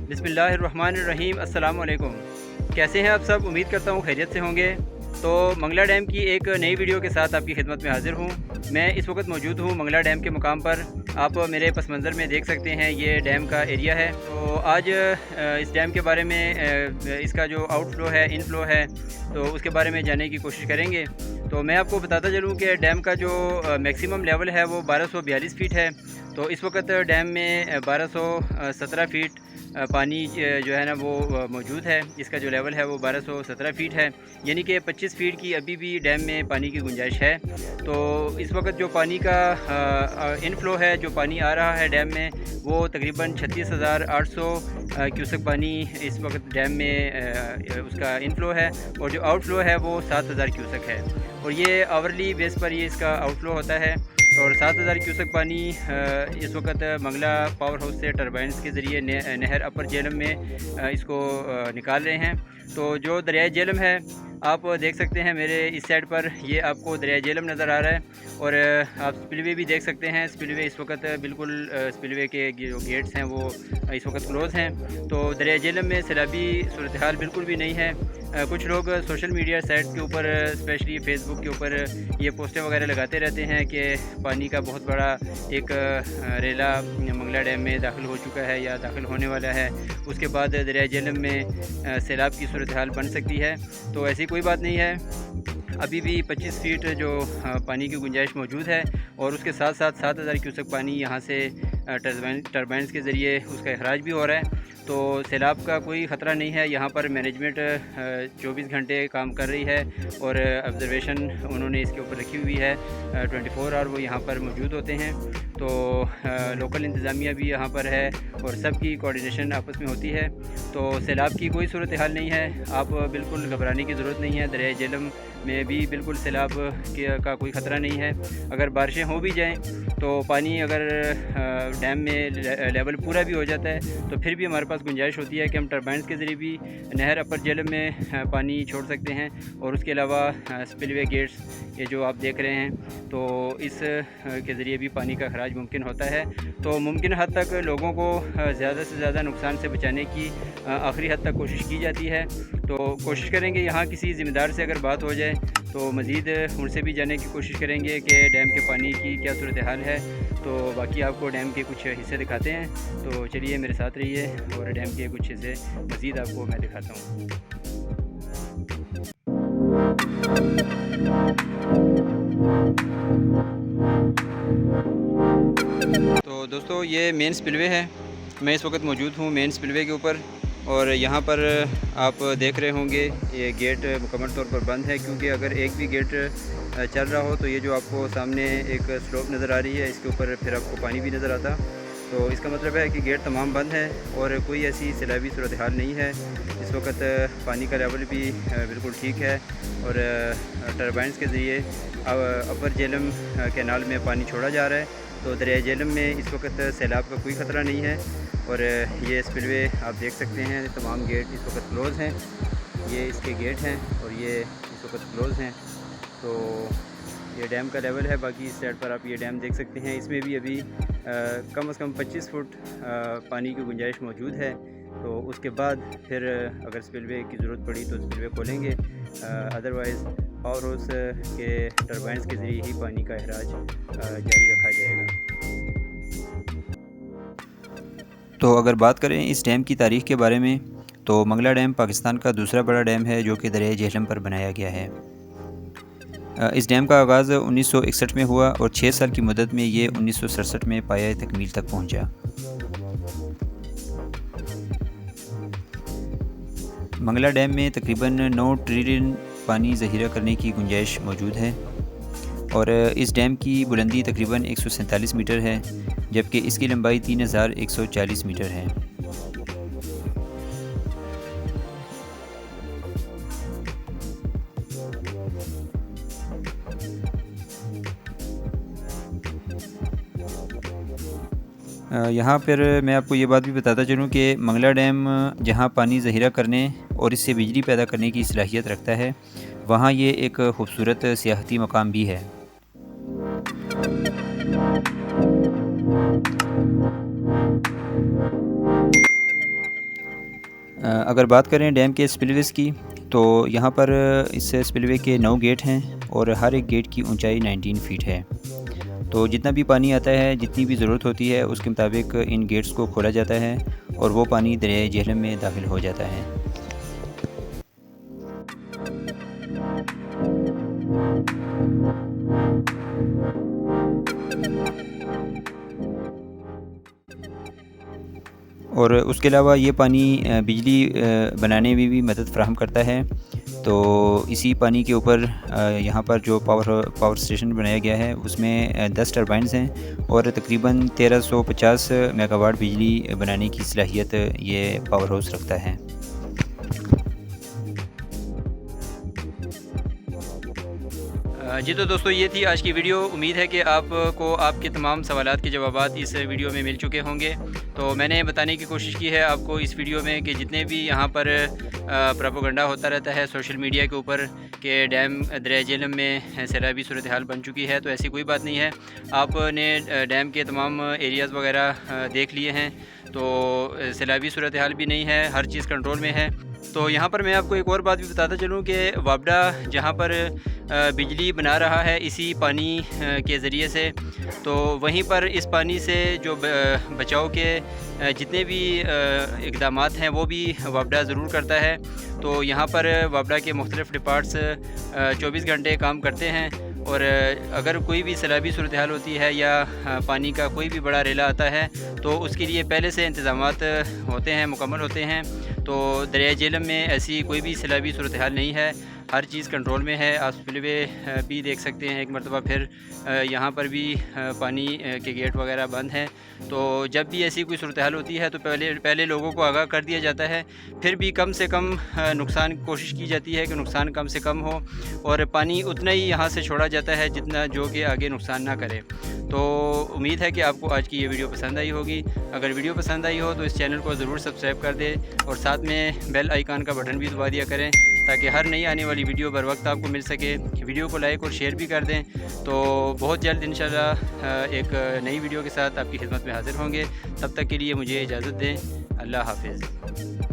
बिस्मिल्लाहिर्रहमानिर्रहीम। अस्सलाम वालेकुम। कैसे हैं आप सब? उम्मीद करता हूँ खैरियत से होंगे। तो मंगला डैम की एक नई वीडियो के साथ आपकी खिदमत में हाज़िर हूँ। मैं इस वक्त मौजूद हूँ मंगला डैम के मुकाम पर। आप मेरे पस मंज़र में देख सकते हैं, ये डैम का एरिया है। तो आज इस डैम के बारे में, इसका जो आउटफ्लो है, इनफ्लो है, तो उसके बारे में जानने की कोशिश करेंगे। तो मैं आपको बताता चलूँ कि डैम का जो मैक्सिमम लेवल है वो 1242 फ़ीट है। तो इस वक्त डैम में 1217 फ़ीट पानी जो है ना वो मौजूद है। इसका जो लेवल है वो 1217 फ़ीट है, यानी कि 25 फ़ीट की अभी भी डैम में पानी की गुंजाइश है। तो इस वक्त जो पानी का इनफ्लो है, जो पानी आ रहा है डैम में, वो तकरीबन 36,800 क्यूसेक पानी इस वक्त डैम में उसका इनफ्लो है, और जो आउटफ्लो है वो 7,000 क्यूसेक है। और ये आवरली बेस पर ये इसका आउटफ्लो होता है। और 7,000 क्यूसेक पानी इस वक्त मंगला पावर हाउस से टरबाइन्स के ज़रिए नहर अपर जेलम में इसको निकाल रहे हैं। तो जो दरिया जेलम है, आप देख सकते हैं मेरे इस साइड पर, ये आपको दरिया जेलम नज़र आ रहा है। और आप स्पिलवे भी देख सकते हैं। स्पिलवे इस वक्त बिल्कुल स्पिलवे के जो गेट्स हैं वो इस वक्त क्लोज़ हैं। तो दरिया जेलम में सैलाबी सूरत हाल बिल्कुल भी नहीं है। कुछ लोग सोशल मीडिया साइट्स के ऊपर, स्पेशली फेसबुक के ऊपर, ये पोस्टें वगैरह लगाते रहते हैं कि पानी का बहुत बड़ा एक रेला मंगला डैम में दाखिल हो चुका है या दाखिल होने वाला है। उसके बाद दरिया जेलम में सैलाब की सूरत हाल बन सकती है। तो ऐसी कोई बात नहीं है। अभी भी 25 फ़ीट जो पानी की गुंजाइश मौजूद है, और उसके साथ साथ 7,000 क्यूसेक पानी यहाँ से टरबाइन्स के ज़रिए उसका अखराज भी हो रहा है। तो सैलाब का कोई ख़तरा नहीं है। यहाँ पर मैनेजमेंट 24 घंटे काम कर रही है, और ऑब्ज़र्वेशन उन्होंने इसके ऊपर रखी हुई है। 24 आवर वो यहाँ पर मौजूद होते हैं। तो लोकल इंतज़ामिया भी यहाँ पर है, और सब की कोऑर्डिनेशन आपस में होती है। तो सैलाब की कोई सूरत हाल नहीं है। आप बिल्कुल घबराने की ज़रूरत नहीं है। दरिया जेलम में भी बिल्कुल सैलाब का कोई ख़तरा नहीं है। अगर बारिशें हो भी जाएं, तो पानी अगर डैम में लेवल पूरा भी हो जाता है, तो फिर भी हमारे पास गुंजाइश होती है कि हम टरबाइन्स के ज़रिए भी नहर अपर जेलम में पानी छोड़ सकते हैं। और उसके अलावा स्पिलवे गेट्स ये जो आप देख रहे हैं, तो इस के ज़रिए भी पानी का अखराज मुमकिन होता है। तो मुमकिन हद तक लोगों को ज़्यादा से ज़्यादा नुकसान से बचाने की आखिरी हद तक कोशिश की जाती है। तो कोशिश करेंगे, यहाँ किसी ज़िम्मेदार से अगर बात हो जाए तो मज़ीद उनसे भी जानने की कोशिश करेंगे कि डैम के पानी की क्या सूरत हाल है। तो बाकी आपको डैम के कुछ हिस्से दिखाते हैं। तो चलिए मेरे साथ रहिए, और डैम के कुछ हिस्से मज़ीद आपको मैं दिखाता हूँ। तो दोस्तों, ये मेन स्पिलवे है। मैं इस वक्त मौजूद हूँ मेन स्पिलवे के ऊपर, और यहाँ पर आप देख रहे होंगे ये गेट मुकम्मल तौर पर बंद है, क्योंकि अगर एक भी गेट चल रहा हो तो ये जो आपको सामने एक स्लोप नज़र आ रही है, इसके ऊपर फिर आपको पानी भी नज़र आता। तो इसका मतलब है कि गेट तमाम बंद है, और कोई ऐसी सैलाबी सूरत हाल नहीं है। इस वक्त पानी का लेवल भी बिल्कुल ठीक है, और टरबाइन्स के ज़रिए अपर जेलम कैनाल में पानी छोड़ा जा रहा है। तो दरिया जेलम में इस वक्त सैलाब का कोई ख़तरा नहीं है। और ये स्पिलवे आप देख सकते हैं, तमाम गेट इस वक्त क्लोज़ हैं। ये इसके गेट हैं, और ये इस वक्त क्लोज़ हैं। तो ये डैम का लेवल है। बाकी इस साइड पर आप ये डैम देख सकते हैं, इसमें भी अभी कम से कम 25 फुट पानी की गुंजाइश मौजूद है। तो उसके बाद फिर अगर स्पिलवे की ज़रूरत पड़ी तो स्पिलवे खोलेंगे, अदरवाइज़ पावर हाउस के टरबाइन्स के ज़रिए ही पानी का अखराज जारी रखा जाएगा। तो अगर बात करें इस डैम की तारीख़ के बारे में, तो मंगला डैम पाकिस्तान का दूसरा बड़ा डैम है जो कि दरिया जेहलम पर बनाया गया है। इस डैम का आगाज़ 1961 में हुआ, और 6 साल की मदद में ये 1967 में पाया तकमील तक पहुंचा। मंगला डैम में तकरीबन 9 ट्रिलियन पानी ज़ख़ीरा करने की गुंजाइश मौजूद है, और इस डैम की बुलंदी तकरीबन 147 मीटर है, जबकि इसकी लंबाई 3140 मीटर है। یہاں پھر میں آپ کو یہ بات بھی بتاتا چلوں کہ منگلا ڈیم جہاں پانی ذخیرہ کرنے اور اس سے بجلی پیدا کرنے کی صلاحیت رکھتا ہے، وہاں یہ ایک خوبصورت سیاحتی مقام بھی ہے۔ اگر بات کریں ڈیم کے اسپل ویز کی، تو یہاں پر اس اسپل وے کے 9 گیٹ ہیں اور ہر ایک گیٹ کی اونچائی 19 فیٹ ہے۔ تو جتنا بھی پانی آتا ہے، جتنی بھی ضرورت ہوتی ہے، اس کے مطابق ان گیٹس کو کھولا جاتا ہے اور وہ پانی دریائے جہلم میں داخل ہو جاتا ہے۔ اور اس کے علاوہ یہ پانی بجلی بنانے میں بھی مدد فراہم کرتا ہے۔ تو اسی پانی کے اوپر یہاں پر جو پاور اسٹیشن بنایا گیا ہے، اس میں 10 ٹربائنز ہیں اور تقریباً 1350 میگا واٹ بجلی بنانے کی صلاحیت یہ پاور ہاؤس رکھتا ہے۔ جی تو دوستو، یہ تھی آج کی ویڈیو۔ امید ہے کہ آپ کو آپ کے تمام سوالات کے جوابات اس ویڈیو میں مل چکے ہوں گے۔ تو میں نے بتانے کی کوشش کی ہے آپ کو اس ویڈیو میں کہ جتنے بھی یہاں پر پروپیگنڈا ہوتا رہتا ہے سوشل میڈیا کے اوپر کہ ڈیم دریائے جہلم میں سیلابی صورتحال بن چکی ہے، تو ایسی کوئی بات نہیں ہے۔ آپ نے ڈیم کے تمام ایریاز وغیرہ دیکھ لیے ہیں، تو سیلابی صورتحال بھی نہیں ہے، ہر چیز کنٹرول میں ہے۔ تو یہاں پر میں آپ کو ایک اور بات بھی بتاتا چلوں کہ وابڈا جہاں پر بجلی بنا رہا ہے اسی پانی کے ذریعے سے، تو وہیں پر اس پانی سے جو بچاؤ کے جتنے بھی اقدامات ہیں وہ بھی وابڈا ضرور کرتا ہے۔ تو یہاں پر وابڈا کے مختلف ڈپارٹس 24 گھنٹے کام کرتے ہیں، اور اگر کوئی بھی سیلابی صورتحال ہوتی ہے یا پانی کا کوئی بھی بڑا ریلا آتا ہے تو اس کے لیے پہلے سے انتظامات ہوتے ہیں، مکمل ہوتے ہیں۔ تو دریائے جہلم میں ایسی کوئی بھی سیلابی صورتحال نہیں ہے، ہر چیز کنٹرول میں ہے۔ آپ اسپل وے بھی دیکھ سکتے ہیں، ایک مرتبہ پھر یہاں پر بھی پانی کے گیٹ وغیرہ بند ہیں۔ تو جب بھی ایسی کوئی صورتحال ہوتی ہے تو پہلے لوگوں کو آگاہ کر دیا جاتا ہے، پھر بھی کم سے کم نقصان کوشش کی جاتی ہے کہ نقصان کم سے کم ہو، اور پانی اتنا ہی یہاں سے چھوڑا جاتا ہے جتنا جو کہ آگے نقصان نہ کرے۔ تو امید ہے کہ آپ کو آج کی یہ ویڈیو پسند آئی ہوگی۔ اگر ویڈیو پسند آئی ہو تو اس چینل کو ضرور سبسکرائب کر دیں، اور ساتھ میں بیل آئیکن کا بٹن بھی دبا دیا کریں تاکہ ہر نئی آنے والی ویڈیو بر وقت آپ کو مل سکے۔ ویڈیو کو لائک اور شیئر بھی کر دیں۔ تو بہت جلد انشاءاللہ ایک نئی ویڈیو کے ساتھ آپ کی خدمت میں حاضر ہوں گے۔ تب تک کے لیے مجھے اجازت دیں۔ اللہ حافظ۔